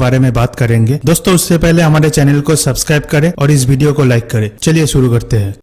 बारे में बात करेंगे। दोस्तों उससे पहले हमारे चैनल को सब्सक्राइब करें और इस वीडियो को लाइक करें। चलिए शुरू करते हैं।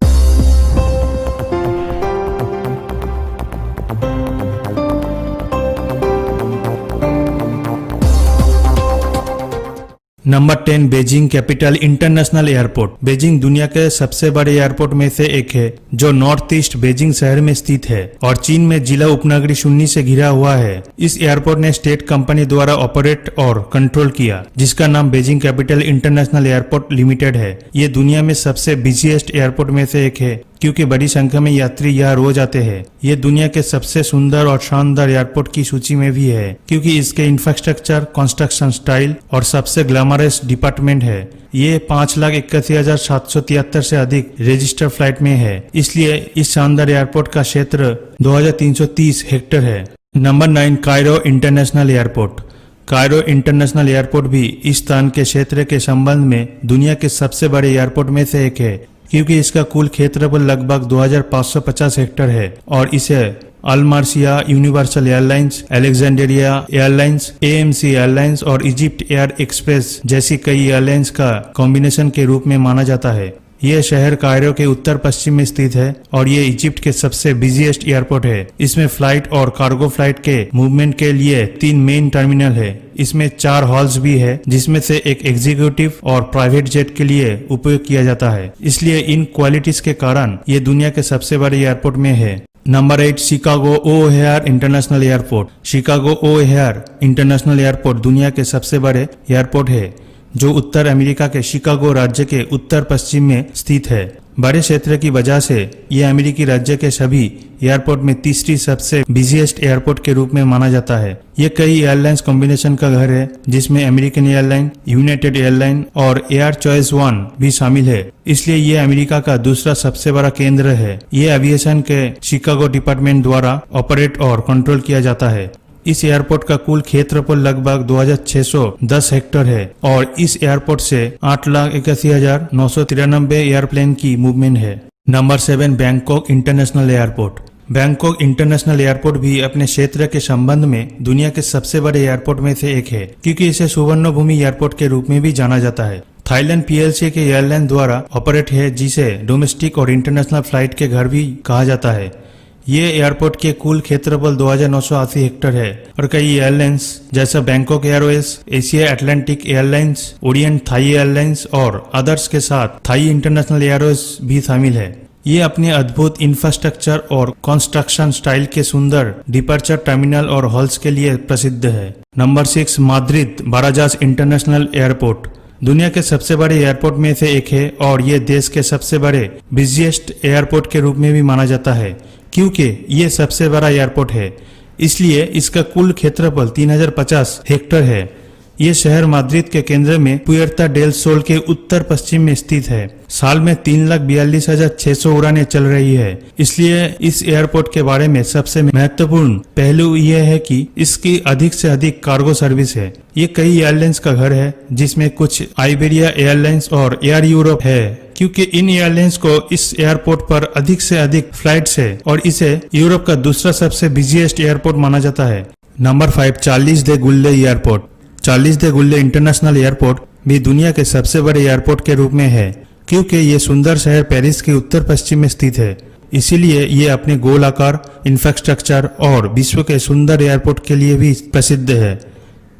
Number 10 Beijing capital international airport. Beijing दुनिया के सबसे बड़े एयरपोर्ट में से एक है जो नॉर्थ ईस्ट बीजिंग शहर में स्थित है और चीन में जिला उपनगरी शून्य से घिरा हुआ है। इस एयरपोर्ट ने स्टेट कंपनी द्वारा ऑपरेट और कंट्रोल किया, जिसका नाम Beijing capital international airport limited है। ये दुनिया में सबसे बिजीएस्ट एयरपोर्ट में से एक है क्योंकि बड़ी संख्या में यात्री यहाँ रोज आते हैं। ये दुनिया के सबसे सुंदर और शानदार एयरपोर्ट की सूची में भी है क्योंकि इसके इंफ्रास्ट्रक्चर, कंस्ट्रक्शन स्टाइल और सबसे ग्लैमरस डिपार्टमेंट है। ये 5,81,773 से अधिक रजिस्टर्ड फ्लाइट में है, इसलिए इस शानदार एयरपोर्ट का क्षेत्र 2,330 हेक्टेयर है। Number 9 Cairo international airport. Cairo international Airport भी इस स्थान के क्षेत्र के संबंध में दुनिया के सबसे बड़े एयरपोर्ट में से एक है क्योंकि इसका कुल क्षेत्रफल लगभग 2,550 हेक्टेयर है और इसे अल मार्सिया, Universal Airlines, Alexandria Airlines, AMC Airlines और इजिप्ट एयर एक्सप्रेस जैसी कई एयरलाइंस का कॉम्बिनेशन के रूप में माना जाता है। यह शहर कायरो के उत्तर पश्चिम में स्थित है और ये इजिप्ट के सबसे बिजीएस्ट एयरपोर्ट है। इसमें फ्लाइट और कार्गो फ्लाइट के मूवमेंट के लिए 3 मेन टर्मिनल है। इसमें 4 हॉल्स भी है, जिसमें से एक एग्जीक्यूटिव और प्राइवेट जेट के लिए उपयोग किया जाता है। इसलिए इन क्वालिटीज के कारण ये दुनिया के सबसे बड़े एयरपोर्ट में है। Number 8 Chicago O'Hare International Airport. Chicago O'Hare International Airport दुनिया के सबसे बड़े एयरपोर्ट है जो उत्तर अमेरिका के शिकागो राज्य के उत्तर पश्चिम में स्थित है। बड़े क्षेत्र की वजह से यह अमेरिकी राज्य के सभी एयरपोर्ट में तीसरी सबसे बिजीएस्ट एयरपोर्ट के रूप में माना जाता है। ये कई एयरलाइंस कॉम्बिनेशन का घर है, जिसमें अमेरिकन एयरलाइन, यूनाइटेड एयरलाइन और एयर चॉइस 1 भी शामिल है। इसलिए ये अमेरिका का दूसरा सबसे बड़ा केंद्र है। ये एविएशन के शिकागो डिपार्टमेंट द्वारा ऑपरेट और कंट्रोल किया जाता है। इस एयरपोर्ट का कुल क्षेत्रफल लगभग 2,610 हेक्टेयर है और इस एयरपोर्ट से 8,81,993 एयरप्लेन की मूवमेंट है। Number 7 Bangkok international airport. Bangkok international Airport भी अपने क्षेत्र के संबंध में दुनिया के सबसे बड़े एयरपोर्ट में से एक है क्योंकि इसे सुवर्ण भूमि एयरपोर्ट के रूप में भी जाना जाता है। थाईलैंड PLC के एयरलाइन द्वारा ऑपरेट है, जिसे डोमेस्टिक और इंटरनेशनल फ्लाइट के घर भी कहा जाता है। ये एयरपोर्ट के कुल क्षेत्रफल 2,980 हेक्टेयर है और कई एयरलाइंस जैसा Bangkok Airways, Asia Atlantic Airlines, Orient Thai Airlines और अदर्स के साथ थाई इंटरनेशनल एयरवेज भी शामिल है। ये अपने अद्भुत इंफ्रास्ट्रक्चर और कंस्ट्रक्शन स्टाइल के सुंदर डिपार्चर टर्मिनल और हॉल्स के लिए प्रसिद्ध है। Number 6 Madrid Barajas International Airport. दुनिया के सबसे बड़े एयरपोर्ट में से एक है और ये देश के सबसे बड़े बिजिएस्ट एयरपोर्ट के रूप में भी माना जाता है क्योंकि ये सबसे बड़ा एयरपोर्ट है। इसलिए इसका कुल क्षेत्रफल 3,050 हेक्टेयर है। ये शहर माद्रिद के केंद्र में पुएर्ता डेल सोल के उत्तर पश्चिम में स्थित है। साल में 3,42,600 उड़ानें चल रही है। इसलिए इस एयरपोर्ट के बारे में सबसे महत्वपूर्ण पहलू यह है कि इसकी अधिक से अधिक कार्गो सर्विस है। ये कई एयरलाइंस का घर है, जिसमें कुछ आइबेरिया एयरलाइंस और एयर यूरोप है क्योंकि इन एयरलाइंस को इस एयरपोर्ट पर अधिक से अधिक फ्लाइट्स है और इसे यूरोप का दूसरा सबसे बिजीएस्ट एयरपोर्ट माना जाता है। Number 5 Charles de Gaulle Airport. Charles de Gaulle International Airport भी दुनिया के सबसे बड़े एयरपोर्ट के रूप में है क्योंकि ये सुंदर शहर पेरिस के उत्तर पश्चिम में स्थित है। इसीलिए ये अपने गोल आकार, इंफ्रास्ट्रक्चर और विश्व के सुंदर एयरपोर्ट के लिए भी प्रसिद्ध है।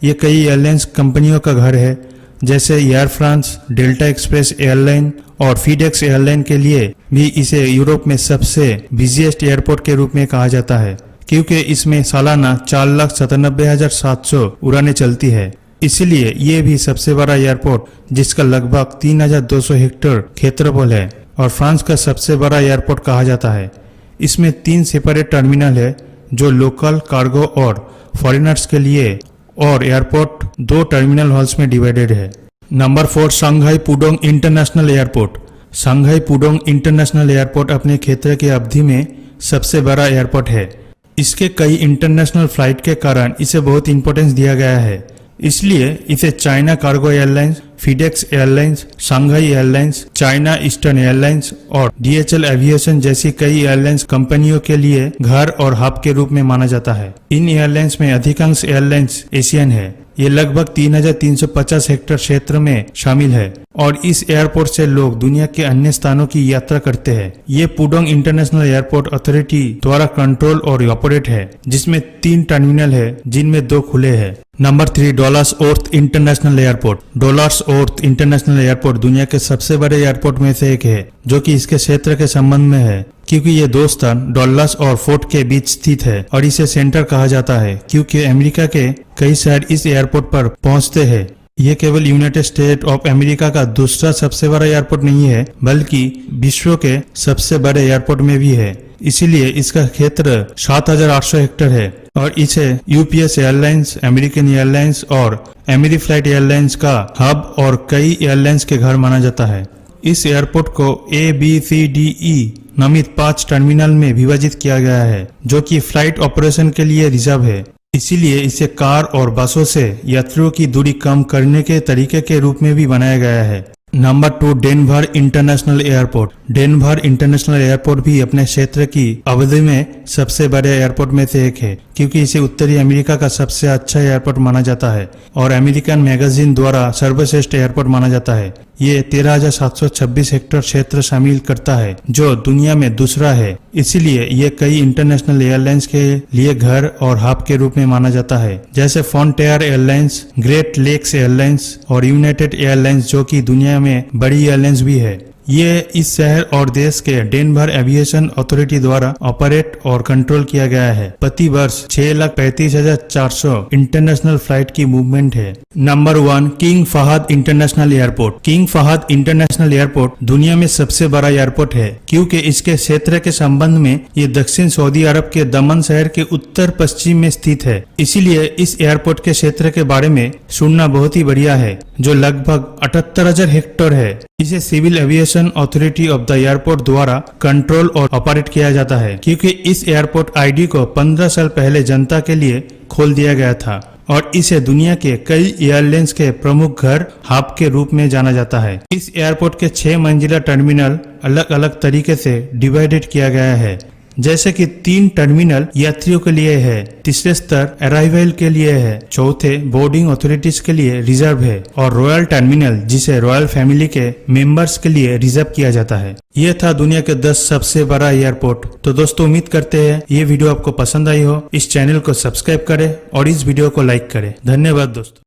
ये कई एयरलाइंस कंपनियों का घर है, जैसे air France, delta express airline और फीडेक्स एयरलाइन के लिए भी इसे यूरोप में सबसे बिजीएस्ट एयरपोर्ट के रूप में कहा जाता है क्योंकि इसमें सालाना 4,97,700 उड़ानें चलती है। इसलिए ये भी सबसे बड़ा एयरपोर्ट, जिसका लगभग 3,200 हेक्टेयर क्षेत्रफल है और फ्रांस का सबसे बड़ा एयरपोर्ट कहा जाता है। इसमें 3 सेपरेट टर्मिनल है जो लोकल, कार्गो और फॉरेनर्स के लिए और एयरपोर्ट 2 टर्मिनल हॉल्स में डिवाइडेड है। Number 4 Shanghai Pudong International airport. Shanghai Pudong International airport अपने क्षेत्र की अवधि में सबसे बड़ा एयरपोर्ट है। इसके कई इंटरनेशनल फ्लाइट के कारण इसे बहुत इंपॉर्टेंस दिया गया है। इसलिए इसे China Cargo Airlines, FedEx Airlines, Shanghai Airlines, China Eastern Airlines और DHL एविएशन जैसी कई एयरलाइंस कंपनियों के लिए घर और हब के रूप में माना जाता है। इन एयरलाइंस में अधिकांश एयरलाइंस एशियन है। ये लगभग 3350 हेक्टेयर क्षेत्र में शामिल है और इस एयरपोर्ट से लोग दुनिया के अन्य स्थानों की यात्रा करते हैं। ये पुडोंग इंटरनेशनल एयरपोर्ट अथॉरिटी द्वारा कंट्रोल और ऑपरेट है, जिसमें 3 टर्मिनल है जिनमें 2 खुले हैं। Number 3, Dallas Worth International Airport. Dallas Worth International Airport दुनिया के सबसे बड़े एयरपोर्ट में से एक है, जो कि इसके क्षेत्र के संबंध में है, क्योंकि ये 2 स्थान डॉलर्स और फोर्ट के बीच स्थित है और इसे सेंटर कहा जाता है क्योंकि अमेरिका के कई शहर इस एयरपोर्ट पर पहुंचते हैं। ये केवल यूनाइटेड स्टेट ऑफ अमेरिका का दूसरा सबसे बड़ा एयरपोर्ट नहीं है, बल्कि विश्व के सबसे बड़े एयरपोर्ट में भी है। इसीलिए इसका क्षेत्र 7800 हेक्टेयर है और इसे यूपीएस एयरलाइंस, अमेरिकन एयरलाइंस और अमेरीफ्लाइट एयरलाइंस का हब और कई एयरलाइंस के घर माना जाता है। इस एयरपोर्ट को ABCDE नामित 5 टर्मिनल में विभाजित किया गया है, जो कि फ्लाइट ऑपरेशन के लिए रिजर्व है। इसीलिए इसे कार और बसों से यात्रियों की दूरी कम करने के तरीके के रूप में भी बनाया गया है। Number 2, Denver international airport. Denver international Airport भी अपने क्षेत्र की अवधि में सबसे बड़े एयरपोर्ट में से एक है, क्योंकि इसे उत्तरी अमेरिका का सबसे अच्छा एयरपोर्ट माना जाता है और अमेरिकन मैगजीन द्वारा सर्वश्रेष्ठ एयरपोर्ट माना जाता है। ये 13,726 हेक्टेयर क्षेत्र शामिल करता है, जो दुनिया में दूसरा है। इसीलिए ये कई इंटरनेशनल एयरलाइंस के लिए घर और हब के रूप में माना जाता है, जैसे Frontier Airlines, Great Lakes Airlines और यूनाइटेड एयरलाइंस, जो कि दुनिया में बड़ी एयरलाइंस भी है। ये इस शहर और देश के डेनवर एविएशन अथॉरिटी द्वारा ऑपरेट और कंट्रोल किया गया है। प्रति वर्ष 6,35,400 इंटरनेशनल फ्लाइट की मूवमेंट है। Number 1, King Fahd International Airport. King Fahd International Airport दुनिया में सबसे बड़ा एयरपोर्ट है, क्योंकि इसके क्षेत्र के संबंध में ये दक्षिण सऊदी अरब के दमन शहर के उत्तर पश्चिम में स्थित है। इसीलिए इस एयरपोर्ट के क्षेत्र के बारे में सुनना बहुत ही बढ़िया है, जो लगभग 78,000 हेक्टेयर है। इसे Civil Aviation Authority of the Airport द्वारा कंट्रोल और ऑपरेट किया जाता है, क्योंकि इस एयरपोर्ट ID को 15 साल पहले जनता के लिए खोल दिया गया था और इसे दुनिया के कई एयरलाइंस के प्रमुख घर हब के रूप में जाना जाता है। इस एयरपोर्ट के 6 मंजिला टर्मिनल अलग अलग तरीके से डिवाइडेड किया गया है, जैसे कि 3 टर्मिनल यात्रियों के लिए है, तीसरे स्तर अराइवल के लिए है, चौथे बोर्डिंग अथॉरिटीज के लिए रिजर्व है और रॉयल टर्मिनल, जिसे रॉयल फैमिली के मेंबर्स के लिए रिजर्व किया जाता है। ये था दुनिया के 10 सबसे बड़ा एयरपोर्ट। तो दोस्तों, उम्मीद करते हैं ये वीडियो आपको पसंद आई हो। इस चैनल को सब्सक्राइब करें और इस वीडियो को लाइक करें। धन्यवाद दोस्तों।